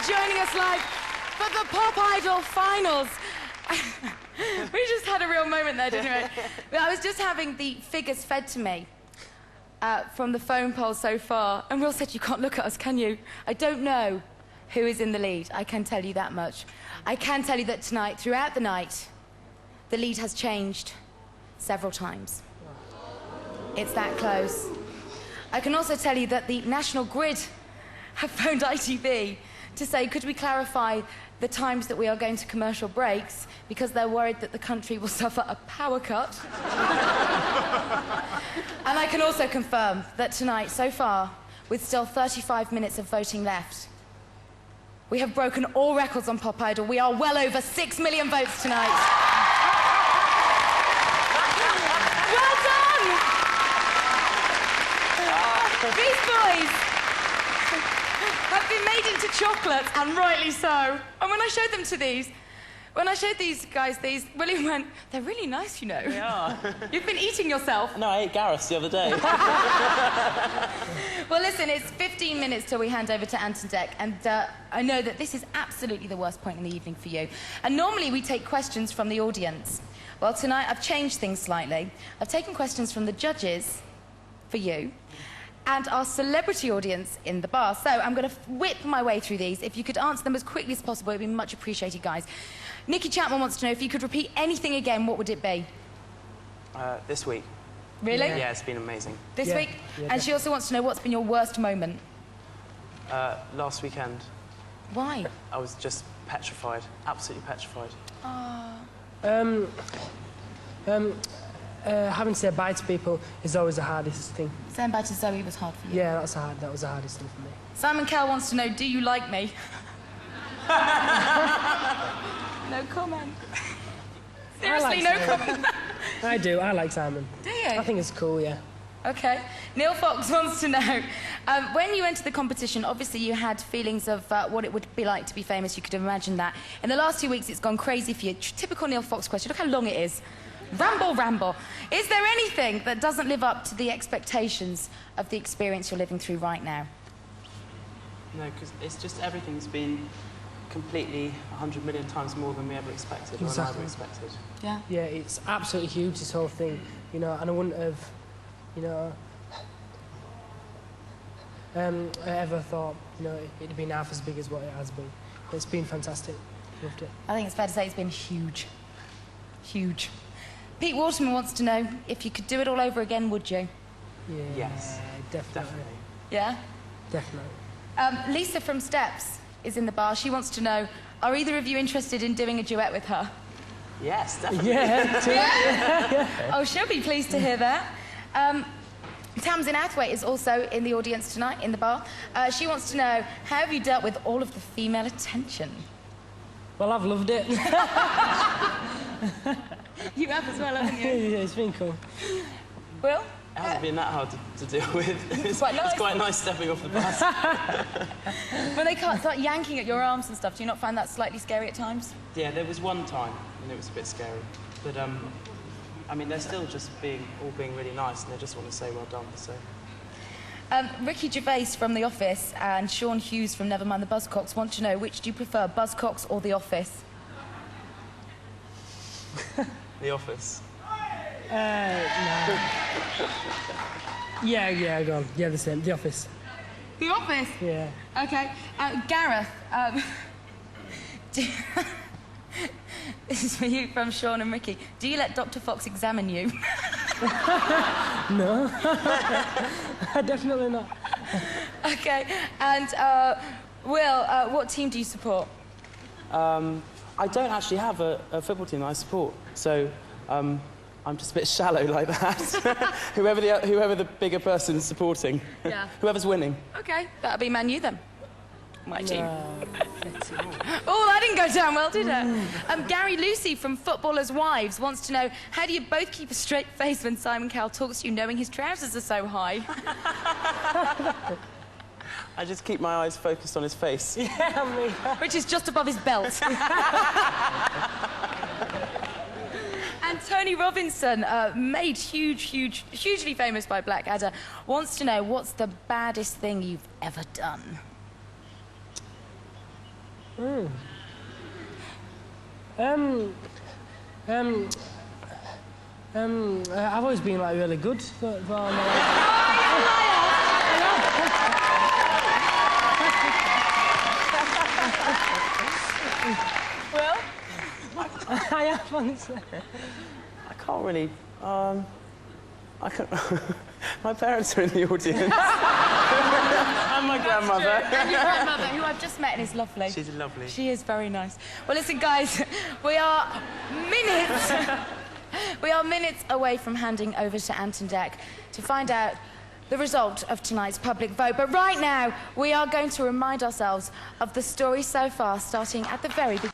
joining us live for the Pop Idol finals. We just had a real moment there, didn't we? I was just having the figures fed to me from the phone poll so far, and Will said, you can't look at us, can you? I don't know who is in the lead, I can tell you that much. I can tell you that tonight, throughout the night, the lead has changed several times. It's that close. I can also tell you that the National Grid have phoned ITV to say, could we clarify the times that we are going to commercial breaks, because they're worried that the country will suffer a power cut. And I can also confirm that tonight, so far, with still 35 minutes of voting left, we have broken all records on Pop Idol. We are well over 6 million votes tonight. Well done! These boys have been made into chocolates, and rightly so. And when I showed them to when I showed these guys these, William went, they're really nice, you know. They are. You've been eating yourself. No, I ate Gareth's the other day. Well, listen, it's 15 minutes till we hand over to Ant and Dec, and I know that this is absolutely the worst point in the evening for you. And normally we take questions from the audience. Well, tonight I've changed things slightly. I've taken questions from the judges for you, and our celebrity audience in the bar. So I'm going to whip my way through these. If you could answer them as quickly as possible, it would be much appreciated, guys. Nikki Chapman wants to know if you could repeat anything again, what would it be? This week. Really? Yeah, it's been amazing. This week? Yeah, and definitely. she also wants to know what's been your worst moment. Last weekend, Why? I was just petrified. Absolutely petrified. Having to say bye to people is always the hardest thing. Saying bye to Zoe was hard for you. Yeah, that was the hardest thing for me. Simon Cowell wants to know, do you like me? No comment. Seriously, no comment. I do. I like Simon. Do you? I think it's cool, yeah. Okay. Neil Fox wants to know, when you entered the competition, obviously you had feelings of what it would be like to be famous. You could imagine that. In the last 2 weeks, it's gone crazy for you. Typical Neil Fox question. Look how long it is. Ramble, ramble. Is there anything that doesn't live up to the expectations of the experience you're living through right now? No, because it's just everything's been completely 100 million times more than we ever expected, or I Exactly. ever expected. Yeah. Yeah, it's absolutely huge, this whole thing, you know, and I wouldn't have, you know, ever thought, you know, it'd been half as big as what it has been. It's been fantastic. Loved it. I think it's fair to say it's been huge. Huge. Pete Waterman wants to know, if you could do it all over again, would you? Yeah, Yes. definitely. Yeah? Definitely. Lisa from Steps is in the bar. She wants to know, are either of you interested in doing a duet with her? Yes, definitely. Yeah. Oh, she'll be pleased to hear that. Tamsin Athwaite is also in the audience tonight, in the bar. She wants to know, how have you dealt with all of the female attention? Well, I've loved it. You have as well, haven't you? Yeah, it's been cool. Will? It hasn't been that hard to deal with. It's quite nice. It's quite nice stepping off the bus. When they can't start yanking at your arms and stuff, do you not find that slightly scary at times? Yeah, there was one time, and it was a bit scary. But, I mean, they're still just all being really nice, and they just want to say well done, so... Ricky Gervais from The Office and Sean Hughes from Nevermind the Buzzcocks want to know, which do you prefer, Buzzcocks or The Office? The Office. No. Yeah, go on. Yeah, the same. The Office. The Office? Yeah. Okay. Gareth, this is for you from Sean and Ricky. Do you let Dr. Fox examine you? No. Definitely not. Okay. And, Will, what team do you support? I don't actually have a football team that I support, so I'm just a bit shallow like that. whoever the bigger person's supporting. Yeah. Whoever's winning. Okay, that'll be Man U then. My team. No. Oh, that didn't go down well, did it? Gary Lucy from Footballers' Wives wants to know, how do you both keep a straight face when Simon Cowell talks to you, knowing his trousers are so high? I just keep my eyes focused on his face. Yeah, me. Which is just above his belt. And Tony Robinson, made hugely famous by Blackadder, wants to know, what's the baddest thing you've ever done? I've always been like really good for all my life. Well, I have, honestly. I can't really. I can't. My parents are in the audience. And my grandmother. and your grandmother, who I've just met and is lovely. She's lovely. She is very nice. Well, listen, guys, we are minutes. We are minutes away from handing over to Ant and Dec to find out the result of tonight's public vote. But right now, we are going to remind ourselves of the story so far, starting at the very beginning.